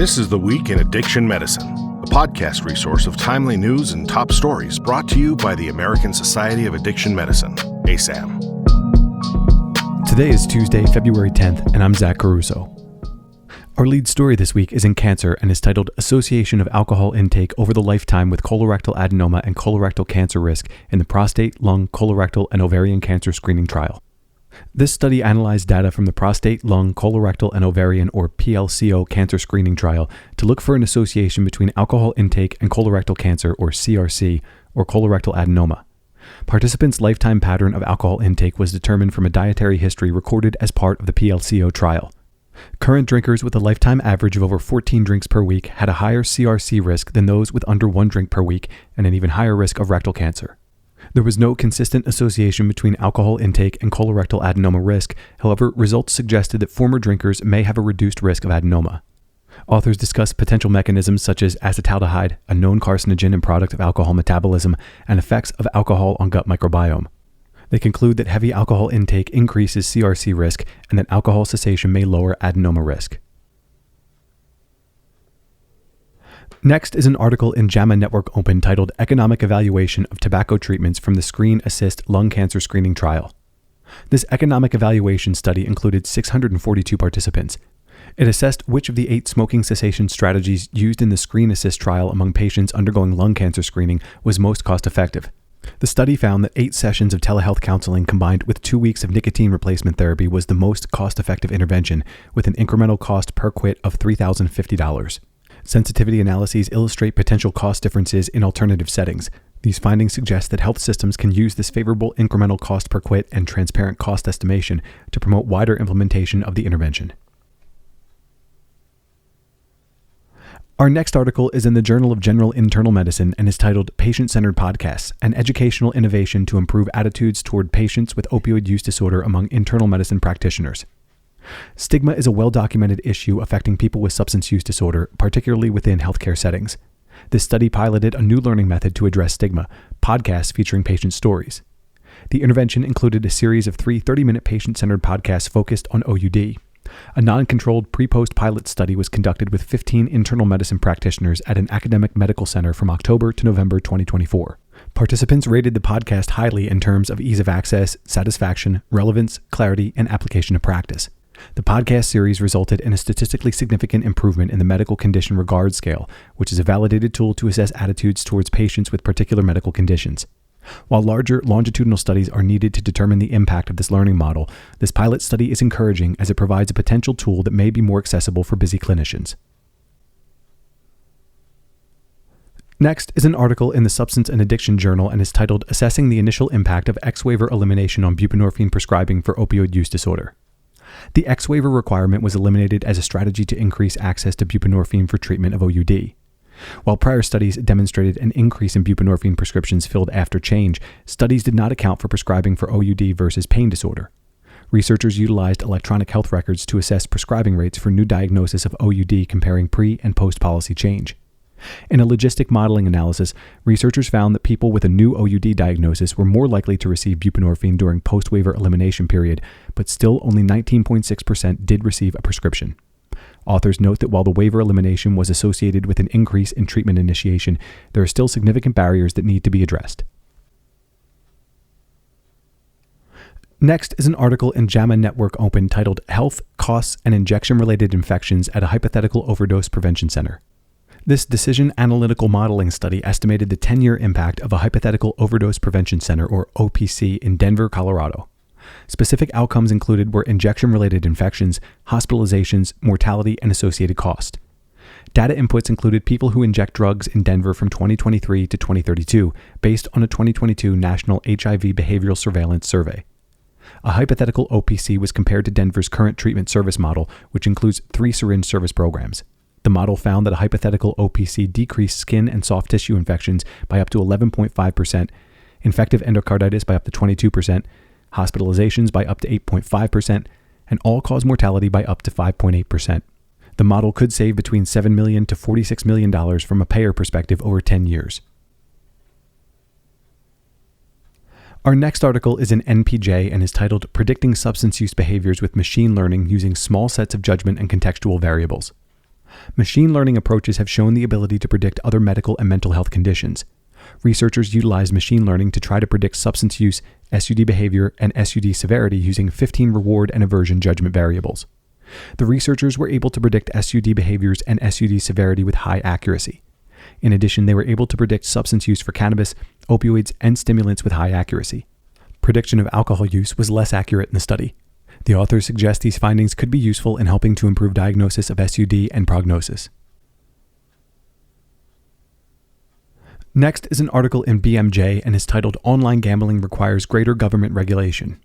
This is The Week in Addiction Medicine, a podcast resource of timely news and top stories brought to you by the American Society of Addiction Medicine, ASAM. Today is Tuesday, February 10th, and I'm Zach Caruso. Our lead story this week is in cancer and is titled Association of Alcohol Intake Over the Lifetime with Colorectal Adenoma and Colorectal Cancer Risk in the Prostate, Lung, Colorectal, and Ovarian Cancer Screening Trial. This study analyzed data from the prostate, lung, colorectal, and ovarian, or PLCO, cancer screening trial to look for an association between alcohol intake and colorectal cancer, or CRC, or colorectal adenoma. Participants' lifetime pattern of alcohol intake was determined from a dietary history recorded as part of the PLCO trial. Current drinkers with a lifetime average of over 14 drinks per week had a higher CRC risk than those with under 1 drink per week and an even higher risk of rectal cancer. There was no consistent association between alcohol intake and colorectal adenoma risk. However, results suggested that former drinkers may have a reduced risk of adenoma. Authors discussed potential mechanisms such as acetaldehyde, a known carcinogen and product of alcohol metabolism, and effects of alcohol on gut microbiome. They conclude that heavy alcohol intake increases CRC risk and that alcohol cessation may lower adenoma risk. Next is an article in JAMA Network Open titled Economic Evaluation of Tobacco Treatments from the Screen Assist Lung Cancer Screening Trial. This economic evaluation study included 642 participants. It assessed which of the 8 smoking cessation strategies used in the Screen Assist trial among patients undergoing lung cancer screening was most cost-effective. The study found that 8 sessions of telehealth counseling combined with 2 weeks of nicotine replacement therapy was the most cost-effective intervention, with an incremental cost per quit of $3,050. Sensitivity analyses illustrate potential cost differences in alternative settings. These findings suggest that health systems can use this favorable incremental cost per quit and transparent cost estimation to promote wider implementation of the intervention. Our next article is in the Journal of General Internal Medicine and is titled Patient-Centered Podcasts, an educational innovation to improve attitudes toward patients with opioid use disorder among internal medicine practitioners. Stigma is a well-documented issue affecting people with substance use disorder, particularly within healthcare settings. This study piloted a new learning method to address stigma, podcasts featuring patient stories. The intervention included a series of 3 30-minute patient-centered podcasts focused on OUD. A non-controlled pre-post pilot study was conducted with 15 internal medicine practitioners at an academic medical center from October to November 2024. Participants rated the podcast highly in terms of ease of access, satisfaction, relevance, clarity, and application to practice. The podcast series resulted in a statistically significant improvement in the medical condition regard scale, which is a validated tool to assess attitudes towards patients with particular medical conditions. While larger longitudinal studies are needed to determine the impact of this learning model, this pilot study is encouraging as it provides a potential tool that may be more accessible for busy clinicians. Next is an article in the Substance and Addiction Journal and is titled Assessing the Initial Impact of X-Waiver Elimination on Buprenorphine Prescribing for Opioid Use Disorder. The X-waiver requirement was eliminated as a strategy to increase access to buprenorphine for treatment of OUD. While prior studies demonstrated an increase in buprenorphine prescriptions filled after change, studies did not account for prescribing for OUD versus pain disorder. Researchers utilized electronic health records to assess prescribing rates for new diagnosis of OUD comparing pre- and post-policy change. In a logistic modeling analysis, researchers found that people with a new OUD diagnosis were more likely to receive buprenorphine during post-waiver elimination period, but still only 19.6% did receive a prescription. Authors note that while the waiver elimination was associated with an increase in treatment initiation, there are still significant barriers that need to be addressed. Next is an article in JAMA Network Open titled Health, Costs, and Injection-Related Infections at a Hypothetical Overdose Prevention Center. This decision analytical modeling study estimated the 10-year impact of a hypothetical overdose prevention center, or OPC, in Denver, Colorado. Specific outcomes included were injection-related infections, hospitalizations, mortality, and associated cost. Data inputs included people who inject drugs in Denver from 2023 to 2032, based on a 2022 National HIV Behavioral Surveillance Survey. A hypothetical OPC was compared to Denver's current treatment service model, which includes 3 syringe service programs. The model found that a hypothetical OPC decreased skin and soft tissue infections by up to 11.5%, infective endocarditis by up to 22%, hospitalizations by up to 8.5%, and all-cause mortality by up to 5.8%. The model could save between $7 million to $46 million from a payer perspective over 10 years. Our next article is in NPJ and is titled Predicting Substance Use Behaviors with Machine Learning Using Small Sets of Judgment and Contextual Variables. Machine learning approaches have shown the ability to predict other medical and mental health conditions. Researchers utilized machine learning to try to predict substance use, SUD behavior, and SUD severity using 15 reward and aversion judgment variables. The researchers were able to predict SUD behaviors and SUD severity with high accuracy. In addition, they were able to predict substance use for cannabis, opioids, and stimulants with high accuracy. Prediction of alcohol use was less accurate in the study. The authors suggest these findings could be useful in helping to improve diagnosis of SUD and prognosis. Next is an article in BMJ and is titled Online Gambling Requires Greater Government Regulation.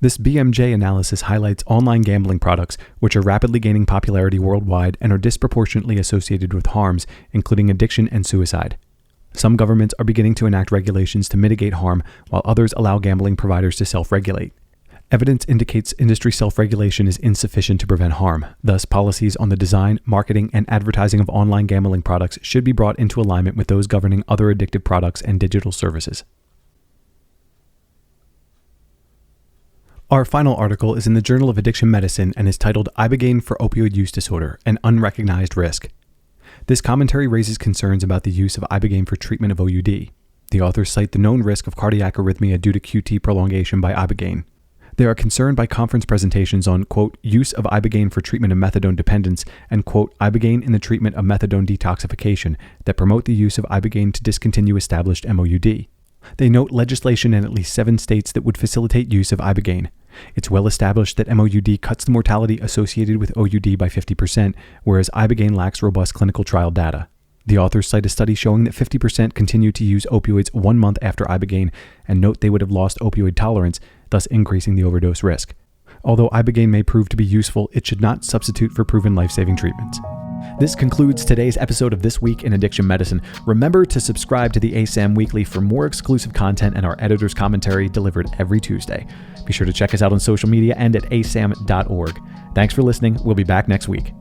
This BMJ analysis highlights online gambling products, which are rapidly gaining popularity worldwide and are disproportionately associated with harms, including addiction and suicide. Some governments are beginning to enact regulations to mitigate harm, while others allow gambling providers to self-regulate. Evidence indicates industry self-regulation is insufficient to prevent harm. Thus, policies on the design, marketing, and advertising of online gambling products should be brought into alignment with those governing other addictive products and digital services. Our final article is in the Journal of Addiction Medicine and is titled Ibogaine for Opioid Use Disorder, an Unrecognized Risk. This commentary raises concerns about the use of ibogaine for treatment of OUD. The authors cite the known risk of cardiac arrhythmia due to QT prolongation by ibogaine. They are concerned by conference presentations on, quote, use of ibogaine for treatment of methadone dependence and, quote, ibogaine in the treatment of methadone detoxification that promote the use of ibogaine to discontinue established MOUD. They note legislation in at least 7 states that would facilitate use of ibogaine. It's well established that MOUD cuts the mortality associated with OUD by 50%, whereas ibogaine lacks robust clinical trial data. The authors cite a study showing that 50% continued to use opioids 1 month after ibogaine and note they would have lost opioid tolerance, thus increasing the overdose risk. Although ibogaine may prove to be useful, it should not substitute for proven life-saving treatments. This concludes today's episode of This Week in Addiction Medicine. Remember to subscribe to the ASAM Weekly for more exclusive content and our editor's commentary delivered every Tuesday. Be sure to check us out on social media and at asam.org. Thanks for listening. We'll be back next week.